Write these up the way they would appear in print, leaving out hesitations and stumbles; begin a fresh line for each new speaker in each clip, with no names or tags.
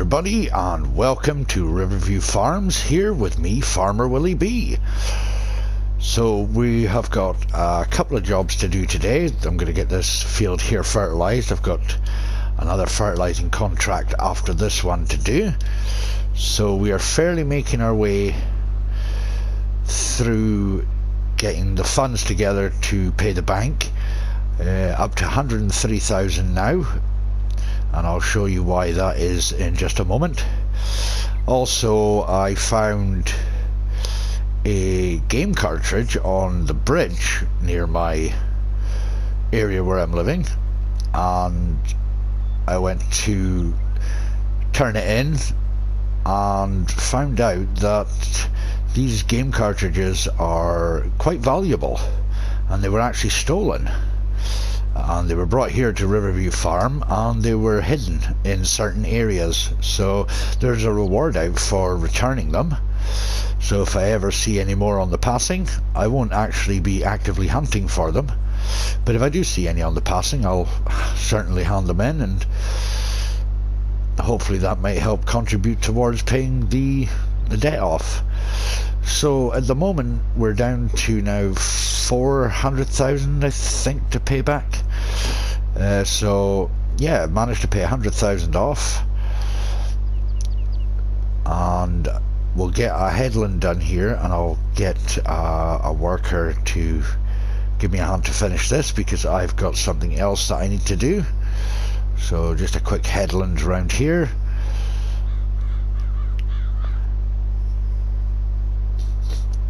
everybody, and welcome to Riverview Farms, here with me, FarmerWillieB. So we have got a couple of jobs to do today. I'm going to get this field here fertilized. I've got another fertilizing contract after this one to do. So we are fairly making our way through getting the funds together to pay the bank, up to 103,000 now. And I'll show you why that is in just a moment. Also, I found a game cartridge on the bridge near my area where I'm living, and I went to turn it in and found out that these game cartridges are quite valuable, and they were actually stolen. And they were brought here to Riverview Farm, and they were hidden in certain areas. So there's a reward out for returning them. So if I ever see any more on the passing, I won't actually be actively hunting for them. But if I do see any on the passing, I'll certainly hand them in, and hopefully that might help contribute towards paying the debt off. So at the moment we're down to now 400,000, I think, to pay back. So yeah, managed to pay 100,000 off, and we'll get a headland done here, and I'll get a worker to give me a hand to finish this, because I've got something else that I need to do. So just a quick headland around here.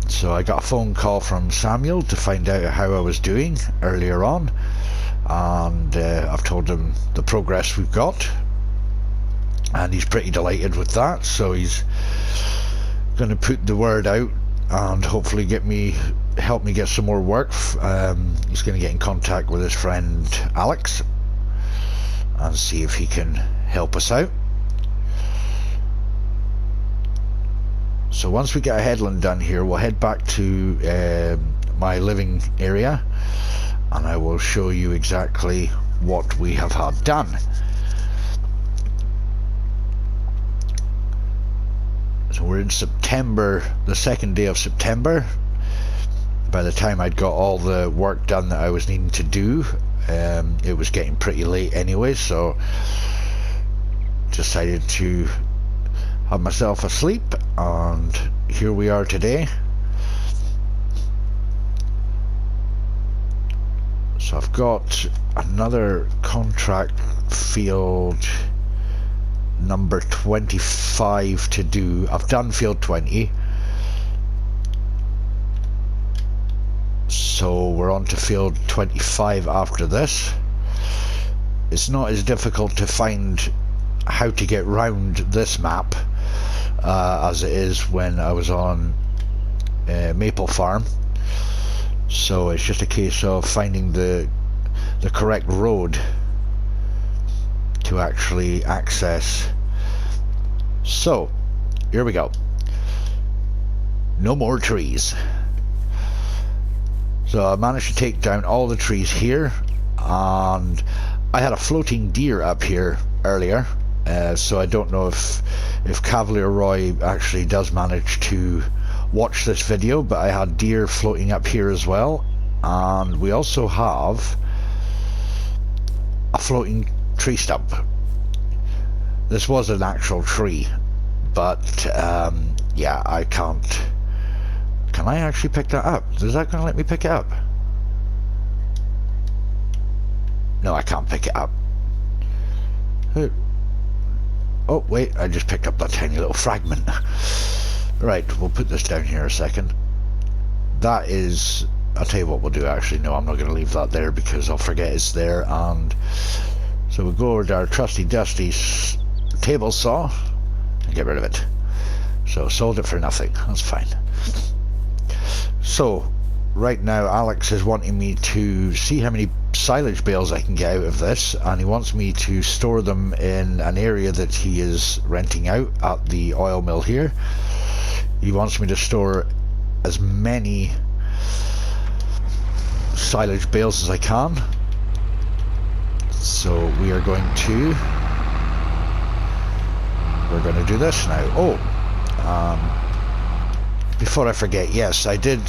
So I got a phone call from Samuel to find out how I was doing earlier on, and I've told him the progress we've got, and he's pretty delighted with that. So he's going to put the word out and hopefully help me get some more work. He's going to get in contact with his friend Alex and see if he can help us out. So once we get a headland done here, we'll head back to my living area, and I will show you exactly what we have had done. So we're in September, the second day of September. By the time I'd got all the work done that I was needing to do, it was getting pretty late anyway, so decided to have myself asleep, and here we are today. So I've got another contract field number 25 to do. I've done field 20, so we're on to field 25 after this. It's not as difficult to find how to get round this map as it is when I was on Maypole Farm. So it's just a case of finding the correct road to actually access. So here we go. No more trees. So I managed to take down all the trees here, and I had a floating deer up here earlier. So I don't know if Cavalier Roy actually does manage to watch this video, but I had deer floating up here as well, and we also have a floating tree stump. This was an actual tree, but yeah, I can't. Can I actually pick that up? Is that going to let me pick it up? No, I can't pick it up. Oh wait, I just picked up that tiny little fragment. Right, we'll put this down here a second. That is, I'll tell you what we'll do actually. No, I'm not going to leave that there because I'll forget it's there. And so we'll go over to our trusty dusty table saw and get rid of it. So sold it for nothing, that's fine. So right now Alex is wanting me to see how many silage bales I can get out of this, and he wants me to store them in an area that he is renting out at the oil mill here. He wants me to store as many silage bales as I can. So we are going to we're going to do this now. Before I forget, yes, I did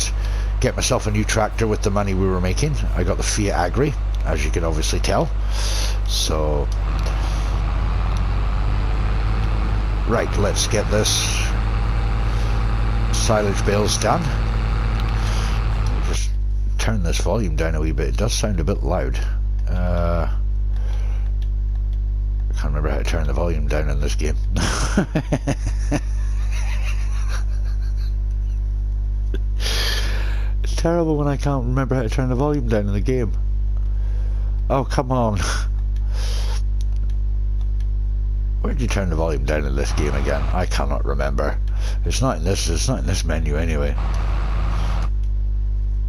get myself a new tractor with the money we were making. I got the Fiat Agri, as you can obviously tell. So, right, let's get this silage bales done. Just turn this volume down a wee bit. It does sound a bit loud. I can't remember how to turn the volume down in this game. It's terrible when I can't remember how to turn the volume down in the game. Oh, come on. Where'd you turn the volume down in this game again? I cannot remember. It's not in this menu anyway.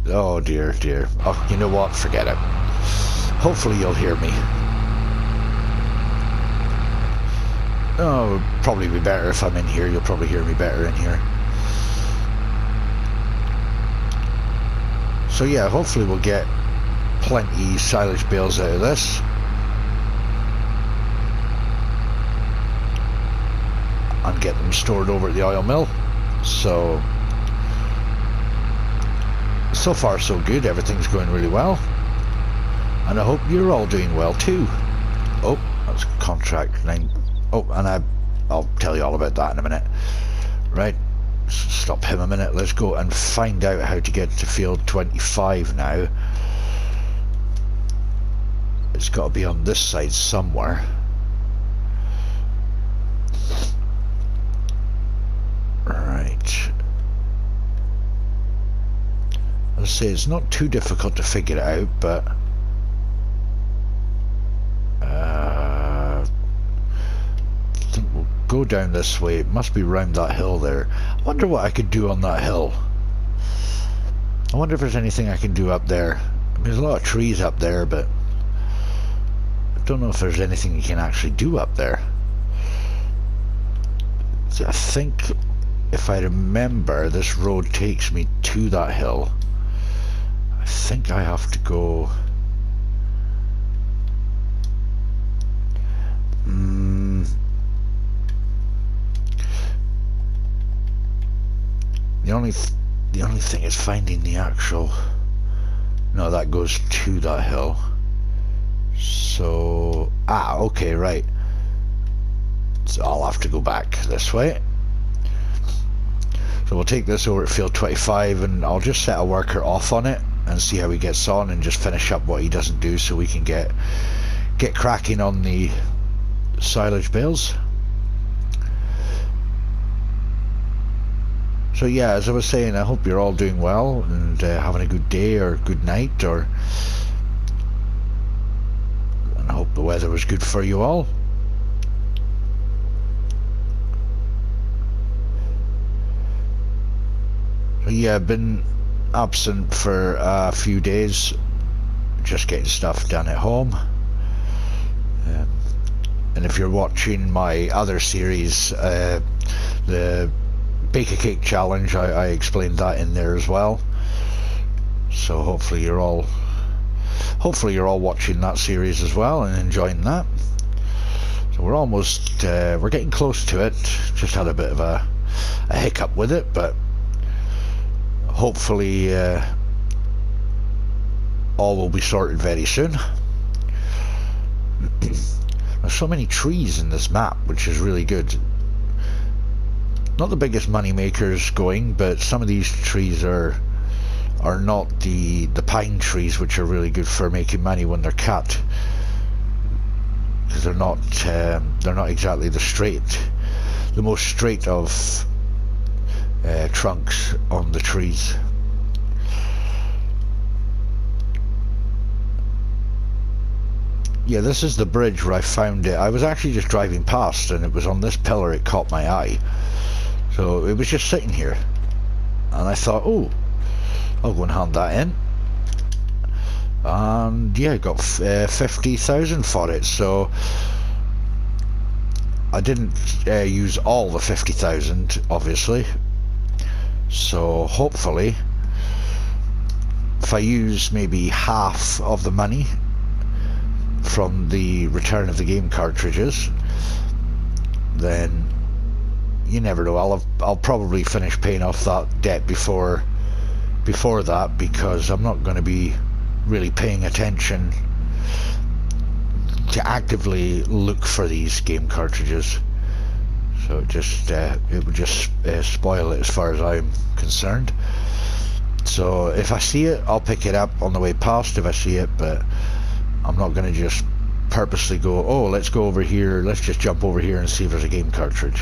Oh dear, dear. Oh, you know what? Forget it. Hopefully you'll hear me. Oh, it would probably be better if I'm in here. You'll probably hear me better in here. So yeah, hopefully we'll get plenty silage bales out of this. And get them stored over at the oil mill. So far so good. Everything's going really well. And I hope you're all doing well too. Oh, that's contract 9. Oh, and I'll tell you all about that in a minute. Right, stop him a minute. Let's go and find out how to get to field 25 now. It's got to be on this side somewhere. Right. I'll say it's not too difficult to figure it out, but I think we'll go down this way. It must be round that hill there. I wonder what I could do on that hill. I wonder if there's anything I can do up there. I mean, there's a lot of trees up there, but I don't know if there's anything you can actually do up there. So I think, if I remember, this road takes me to that hill. I think I have to go... The only thing is finding the actual... No, that goes to that hill. So... Ah, okay, right. So I'll have to go back this way. So we'll take this over at field 25 and I'll just set a worker off on it and see how he gets on and just finish up what he doesn't do so we can get cracking on the silage bales. So yeah, as I was saying, I hope you're all doing well and having a good day or good night, and I hope the weather was good for you all. So yeah, I've been absent for a few days, just getting stuff done at home. And if you're watching my other series, the Bake a Cake Challenge, I explained that in there as well. So hopefully you're all watching that series as well and enjoying that. So we're almost we're getting close to it. Just had a bit of a hiccup with it, but hopefully all will be sorted very soon. There's so many trees in this map, which is really good. Not the biggest money makers going, but some of these trees are not the pine trees, which are really good for making money when they're cut, because they're not exactly the most straight of trunks on the trees. Yeah, this is the bridge where I found it. I was actually just driving past and it was on this pillar. It caught my eye, so it was just sitting here and I thought, oh, I'll go and hand that in. And yeah, I got 50,000 for it. So I didn't use all the 50,000, obviously. So hopefully, if I use maybe half of the money from the return of the game cartridges, then you never know. I'll probably finish paying off that debt before that, because I'm not going to be really paying attention to actively look for these game cartridges. So it would just spoil it as far as I'm concerned. So if I see it, I'll pick it up on the way past if I see it, but I'm not going to just purposely go, oh, let's go over here, let's just jump over here and see if there's a game cartridge.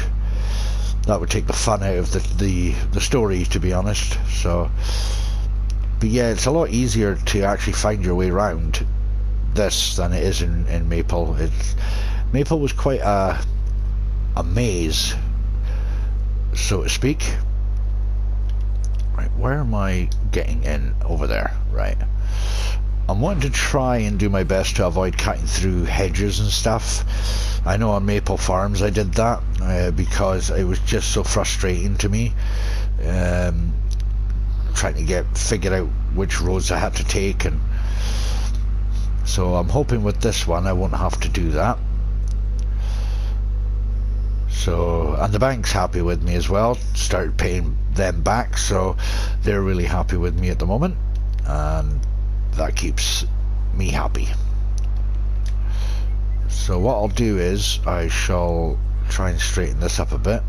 That would take the fun out of the story, to be honest. So, but yeah, it's a lot easier to actually find your way around this than it is in Maypole. Maypole was quite a maze, so to speak. Right, where am I getting in? Over there. Right. I'm wanting to try and do my best to avoid cutting through hedges and stuff. I know on Maypole Farms I did that because it was just so frustrating to me, trying to figure out which roads I had to take, and so I'm hoping with this one I won't have to do that. So, and the bank's happy with me as well. Started paying them back, so they're really happy with me at the moment, and that keeps me happy. So what I'll do is I shall try and straighten this up a bit.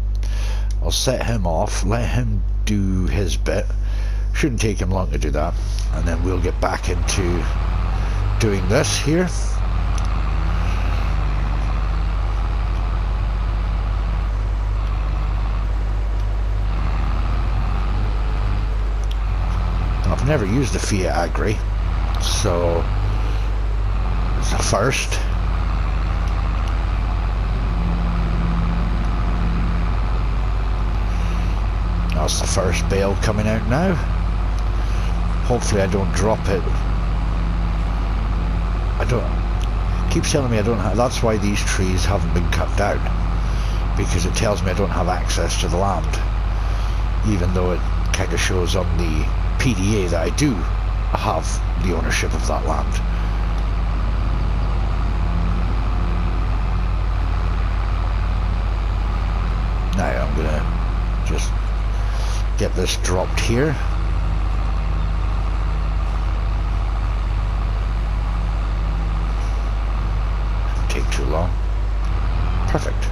I'll set him off, let him do his bit. Shouldn't take him long to do that, and then we'll get back into doing this here. I've never used the Fiat Agri, so it's a first. That's the first bale coming out now. Hopefully I don't drop it. It keeps telling me I don't have, that's why these trees haven't been cut down, because it tells me I don't have access to the land, even though it kind of shows on the PDA that I do have the ownership of that land. Now I'm gonna just get this dropped here. Take too long. Perfect.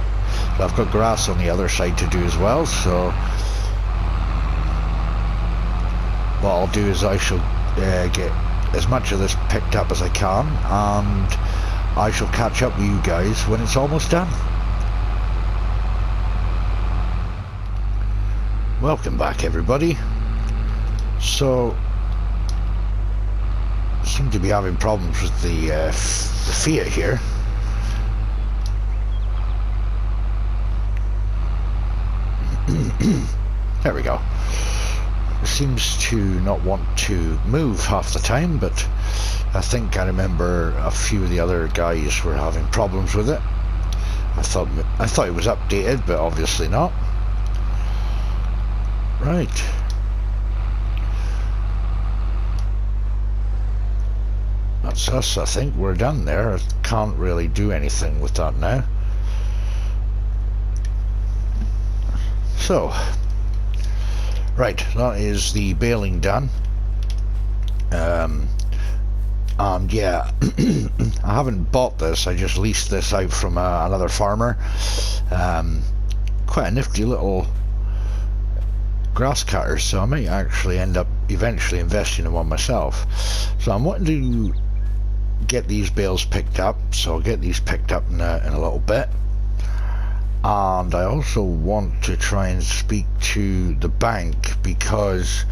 So I've got grass on the other side to do as well, so what I'll do is I shall get as much of this picked up as I can, and I shall catch up with you guys when it's almost done. Welcome back, everybody. So, seem to be having problems with the Fiat here. There we go. It seems to not want to move half the time, but I think I remember a few of the other guys were having problems with it. I thought it was updated, but obviously not. Right. That's us, I think. We're done there. I can't really do anything with that now. So, right, that is the baling done. And yeah, I haven't bought this, I just leased this out from another farmer. Quite a nifty little grass cutter, so I might actually end up eventually investing in one myself. So I'm wanting to get these bales picked up, so I'll get these picked up in a little bit. And I also want to try and speak to the bank, because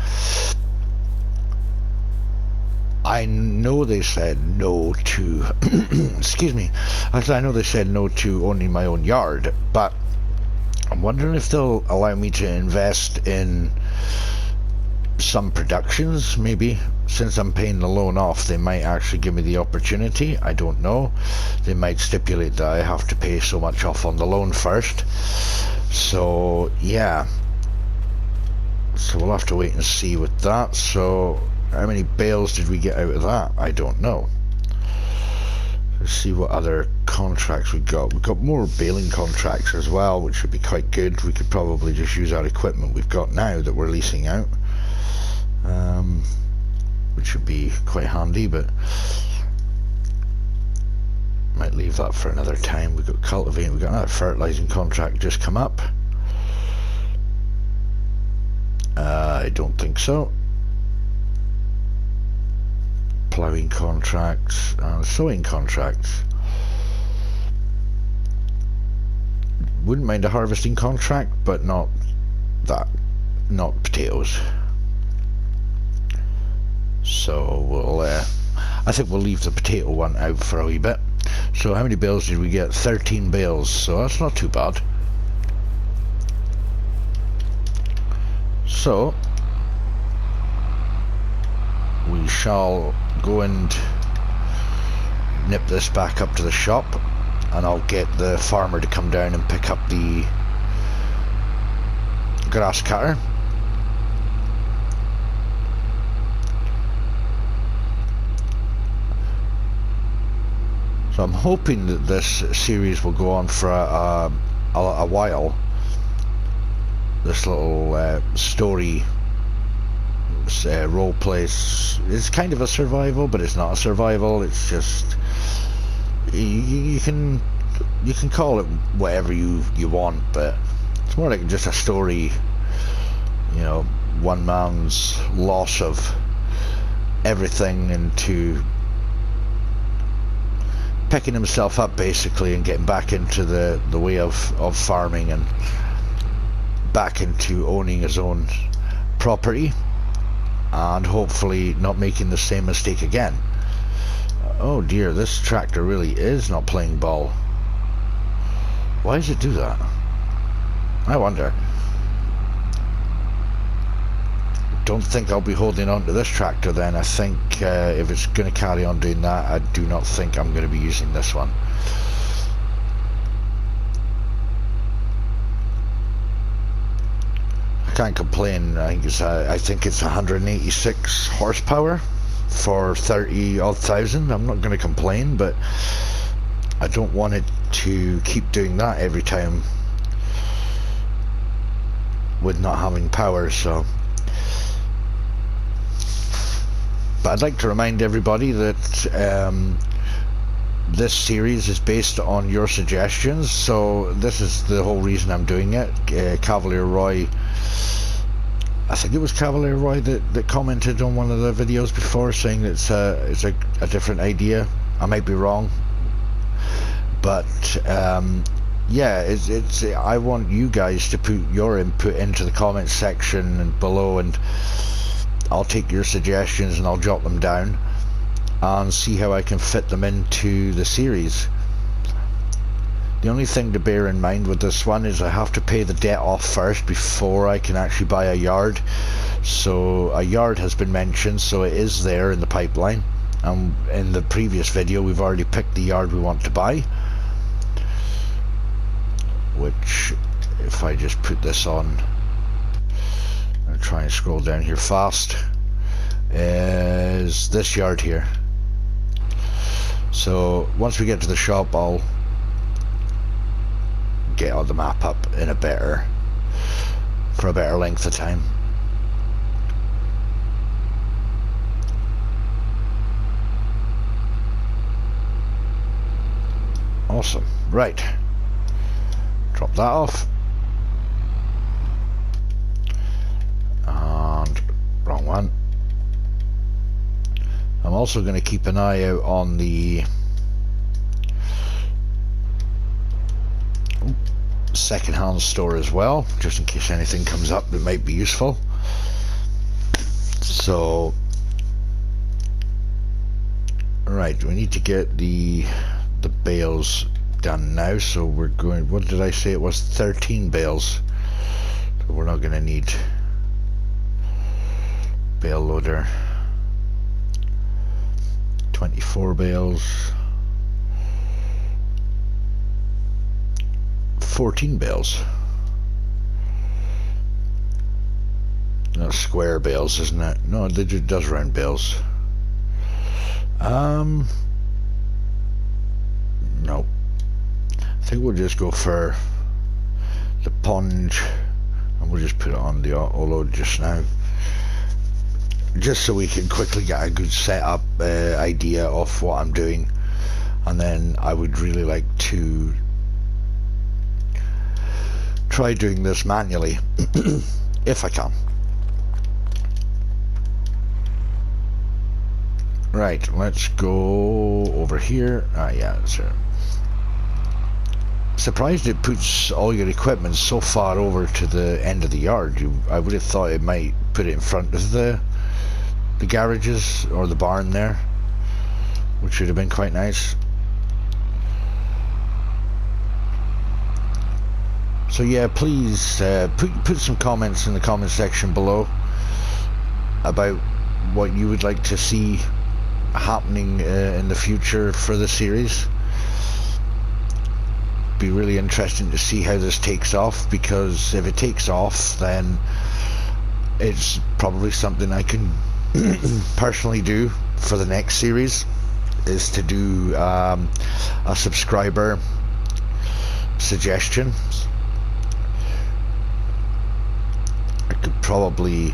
I know they said no to excuse me, I know they said no to owning my own yard, but I'm wondering if they'll allow me to invest in some productions. Maybe since I'm paying the loan off, they might actually give me the opportunity. I don't know. They might stipulate that I have to pay so much off on the loan first. So yeah, so we'll have to wait and see with that. So how many bales did we get out of that? I don't know. Let's see what other contracts we've got more baling contracts as well, which would be quite good. We could probably just use our equipment we've got now that we're leasing out, which would be quite handy, but might leave that for another time. We've got cultivating, we've got another fertilizing contract just come up. I don't think so. Ploughing contracts and sowing contracts. Wouldn't mind a harvesting contract, but not potatoes. So we'll I think we'll leave the potato one out for a wee bit. So how many bales did we get? 13 bales, so that's not too bad. So we shall go and nip this back up to the shop, and I'll get the farmer to come down and pick up the grass cutter. So I'm hoping that this series will go on for a while. This little story role plays is kind of a survival, but it's not a survival. It's just you can call it whatever you want, but it's more like just a story. You know, one man's loss of everything into picking himself up basically and getting back into the way of farming and back into owning his own property, and hopefully not making the same mistake again. Oh dear, this tractor really is not playing ball. Why does it do that? I wonder. Don't think I'll be holding on to this tractor then. I think if it's going to carry on doing that, I do not think I'm going to be using this one. I can't complain. I think it's 186 horsepower for 30-odd thousand. I'm not going to complain, but I don't want it to keep doing that every time with not having power. So, but I'd like to remind everybody that this series is based on your suggestions, so this is the whole reason I'm doing it. Cavalier Roy, I think it was Cavalier Roy that commented on one of the videos before saying it's a different idea. I might be wrong, but yeah, it's I want you guys to put your input into the comments section and below, and I'll take your suggestions and I'll jot them down and see how I can fit them into the series. The only thing to bear in mind with this one is I have to pay the debt off first before I can actually buy a yard. So a yard has been mentioned, so it is there in the pipeline, and in the previous video we've already picked the yard we want to buy, which, if I just put this on, I'll try and scroll down here fast, is this yard here. So once we get to the shop, I'll get all the map up in a better length of time. Awesome. Right, drop that off, and wrong one. I'm also going to keep an eye out on the second-hand store as well, just in case anything comes up that might be useful. So, right, we need to get the bales done now, so we're going, what did I say it was, 13 bales, so we're not going to need bale loader. 24 bales, 14 bales. That's square bales, isn't it? No, it does round bales. No, think we'll just go for the Ponge, and we'll just put it on the auto load just now, just so we can quickly get a good setup idea of what I'm doing. And then I would really like to try doing this manually if I can. Right, let's go over here. Yeah, that's it. Surprised it puts all your equipment so far over to the end of the yard. I would have thought it might put it in front of the garages or the barn there, which would have been quite nice. So yeah, please put some comments in the comment section below about what you would like to see happening in the future for the series. Be really interesting to see how this takes off, because if it takes off, then it's probably something I can personally do for the next series, is to do a subscriber suggestion. I could probably,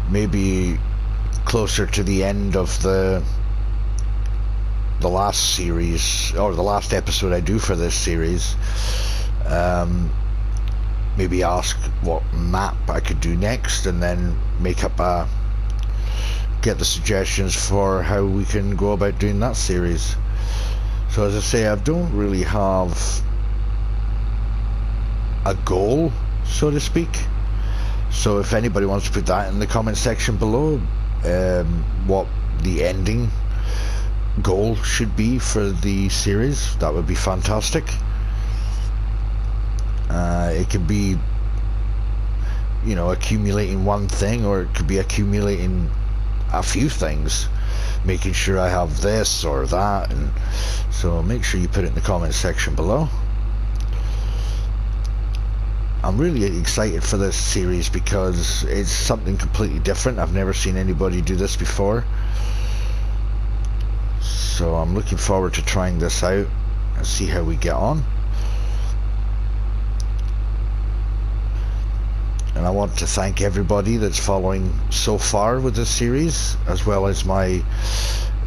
maybe closer to the end of the last series, or the last episode I do for this series, maybe ask what map I could do next, and then make up get the suggestions for how we can go about doing that series. So as I say, I don't really have a goal, so to speak. So if anybody wants to put that in the comment section below, what the ending goal should be for the series, that would be fantastic. It could be, you know, accumulating one thing, or it could be accumulating a few things, making sure I have this or that, and so make sure you put it in the comment section below. I'm really excited for this series because it's something completely different. I've never seen anybody do this before, so I'm looking forward to trying this out and see how we get on. And I want to thank everybody that's following so far with this series, as well as my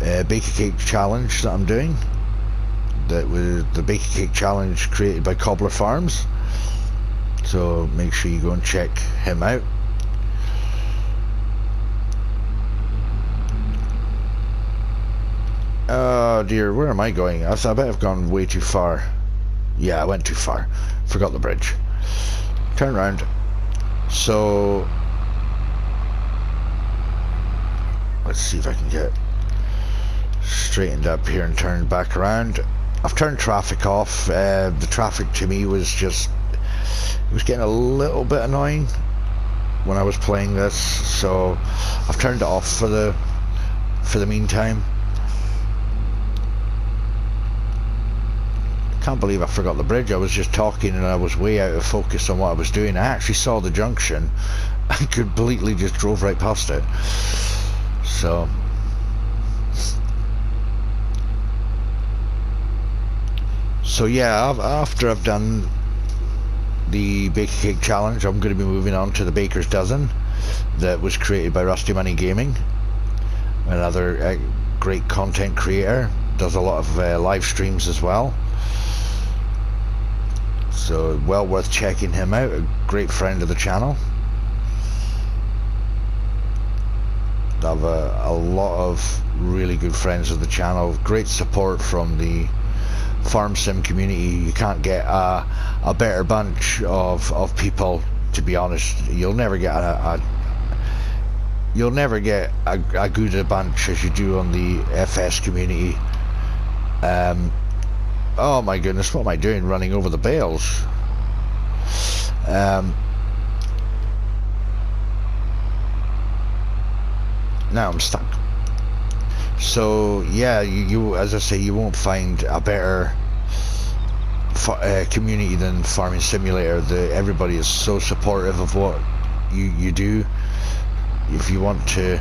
baker cake challenge that I'm doing. That was the baker cake challenge created by Cobbler Farms, so make sure you go and check him out. Oh dear, where am I going? I bet I've gone way too far. Yeah, I went too far. Forgot the bridge. Turn around. So let's see if I can get straightened up here and turned back around. I've turned traffic off. The traffic to me was just, it was getting a little bit annoying when I was playing this, so I've turned it off for the meantime. Can't believe I forgot the bridge. I was just talking and I was way out of focus on what I was doing. I actually saw the junction and completely just drove right past it. So yeah, after I've done the baker cake challenge, I'm going to be moving on to the baker's dozen that was created by Rusty Money Gaming, another great content creator, does a lot of live streams as well. So well worth checking him out, a great friend of the channel. I have a lot of really good friends of the channel, great support from the farm sim community. You can't get a better bunch of people, to be honest. You'll never get a good a bunch as you do on the FS community. Oh my goodness, what am I doing running over the bales? Now I'm stuck. So yeah, you as I say, you won't find a better community than Farming Simulator. Everybody is so supportive of what you do. If you want to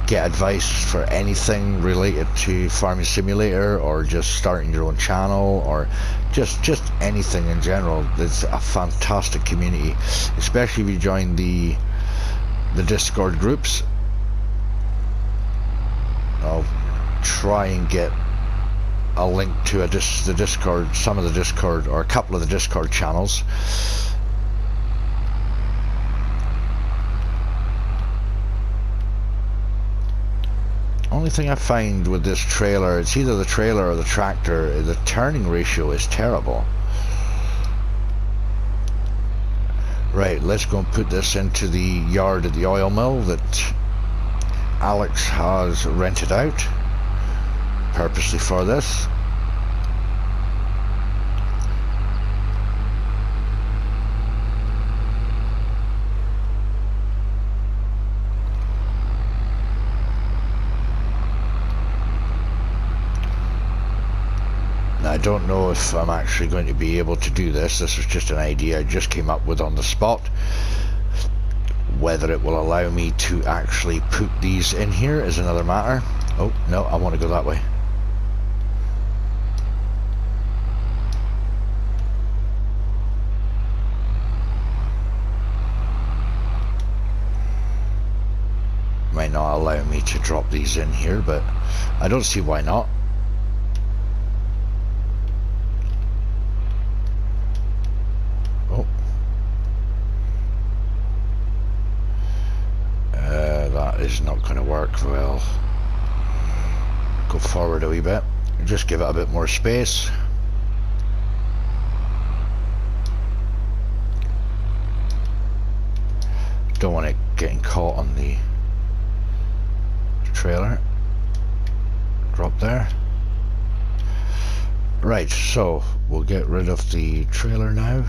get advice for anything related to Farming Simulator, or just starting your own channel, or just anything in general, it's a fantastic community, especially if you join the Discord groups. I'll try and get a link to the Discord, some of the Discord, or a couple of the Discord channels. Only thing I find with this trailer, it's either the trailer or the tractor, the turning ratio is terrible. Right, let's go and put this into the yard at the oil mill that Alex has rented out purposely for this. I don't know if I'm actually going to be able to do this. This was just an idea I just came up with on the spot. Whether it will allow me to actually put these in here is another matter. Oh, no, I want to go that way. Might not allow me to drop these in here, but I don't see why not. That is not going to work well. Go forward a wee bit. Just give it a bit more space. Don't want it getting caught on the trailer. Drop there. Right, so we'll get rid of the trailer now.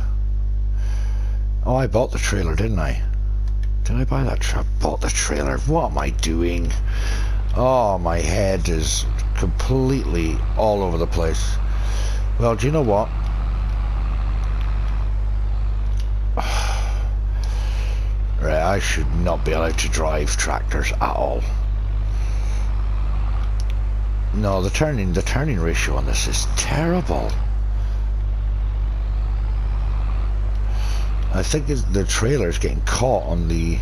Oh, I bought the trailer, didn't I? Did I buy that? I bought the trailer. What am I doing? Oh, my head is completely all over the place. Well, do you know what? Right, I should not be allowed to drive tractors at all. No, the turning ratio on this is terrible. I think the trailer is getting caught on the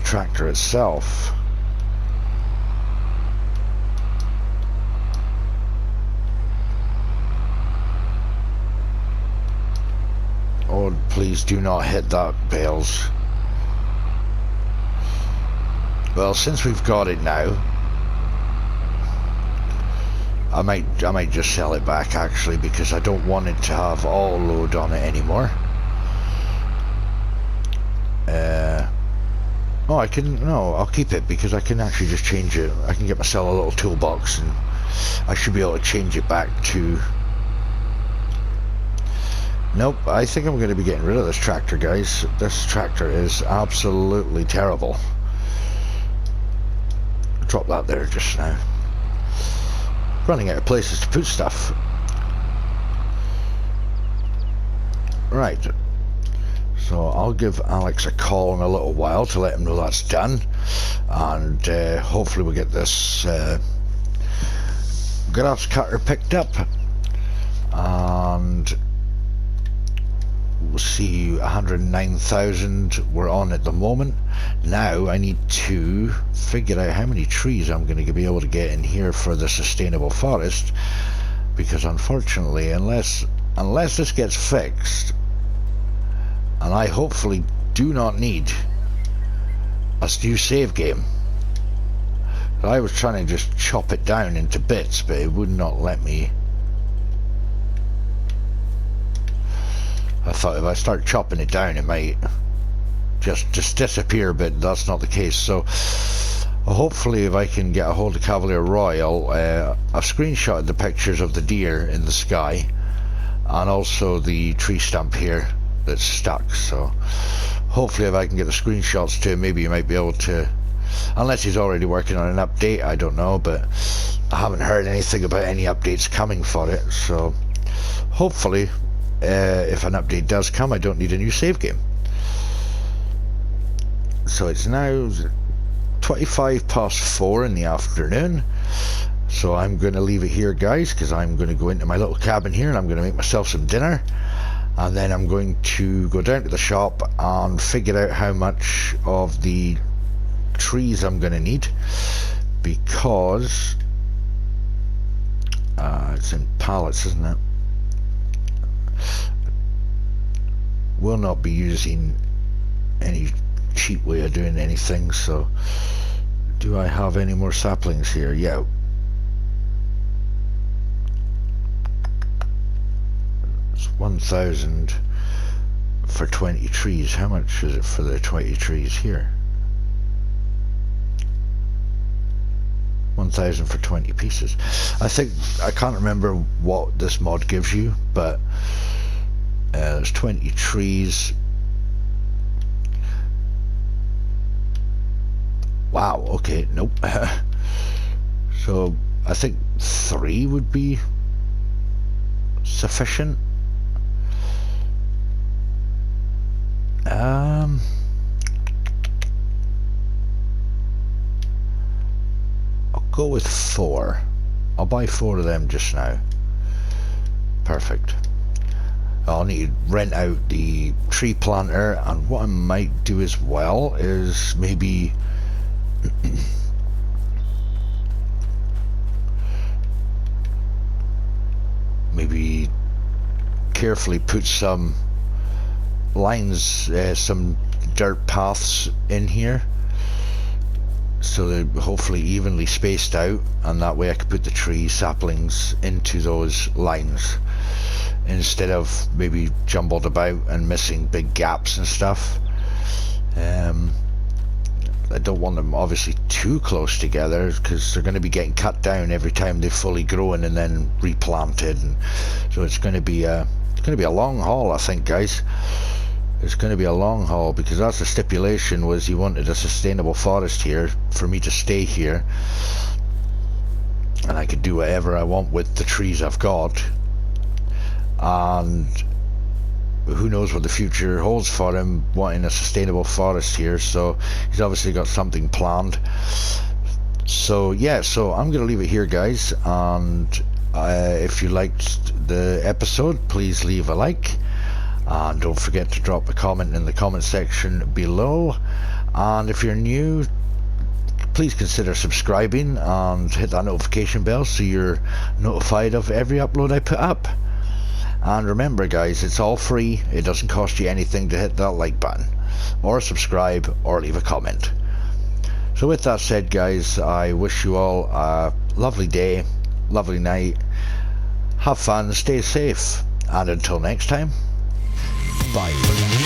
tractor itself. Oh, please do not hit that, bales. Well, since we've got it now, I might just sell it back actually, because I don't want it to have all load on it anymore. Oh, I can, no, I'll keep it, because I can actually just change it. I can get myself a little toolbox and I should be able to change it back to... Nope, I think I'm going to be getting rid of this tractor, guys. This tractor is absolutely terrible. Drop that there just now. Running out of places to put stuff. Right. So I'll give Alex a call in a little while to let him know that's done, and hopefully we'll get this grass cutter picked up, and we'll see 109,000 we're on at the moment. Now I need to figure out how many trees I'm going to be able to get in here for the sustainable forest, because unfortunately, unless this gets fixed, and I hopefully do not need a new save game. I was trying to just chop it down into bits, but it would not let me. I thought if I start chopping it down, it might just disappear, but that's not the case. So hopefully if I can get a hold of Cavalier Royal, I've screenshotted the pictures of the deer in the sky and also the tree stump here that's stuck. So hopefully if I can get the screenshots to him, maybe you might be able to, unless he's already working on an update, I don't know, but I haven't heard anything about any updates coming for it. So hopefully if an update does come, I don't need a new save game. So it's now 4 in the afternoon. So I'm going to leave it here, guys, because I'm going to go into my little cabin here and I'm going to make myself some dinner, and then I'm going to go down to the shop and figure out how much of the trees I'm going to need, because it's in pallets, isn't it? Will not be using any cheap way of doing anything. So do I have any more saplings here? Yeah. It's 1,000 for 20 trees. How much is it for the 20 trees here? 1,000 for 20 pieces. I think, I can't remember what this mod gives you, but there's 20 trees. Wow, okay, nope. So I think 3 would be sufficient. I'll go with 4. I'll buy 4 of them just now. Perfect. I'll need to rent out the tree planter, and what I might do as well is maybe carefully put some lines, some dirt paths in here, so they're hopefully evenly spaced out, and that way I could put the tree saplings into those lines instead of maybe jumbled about and missing big gaps and stuff. I don't want them obviously too close together, because they're going to be getting cut down every time they've fully grown and then replanted, and so it's going to be a long haul, I think, guys. It's going to be a long haul, because that's the stipulation, was he wanted a sustainable forest here for me to stay here, and I could do whatever I want with the trees I've got, and who knows what the future holds for him wanting a sustainable forest here. So he's obviously got something planned. So yeah, so I'm gonna leave it here, guys, and if you liked the episode, please leave a like, and don't forget to drop a comment in the comment section below, and if you're new, please consider subscribing and hit that notification bell so you're notified of every upload I put up. And remember, guys, it's all free. It doesn't cost you anything to hit that like button or subscribe or leave a comment. So with that said, guys, I wish you all a lovely day, lovely night, have fun, stay safe, and until next time, bye for now.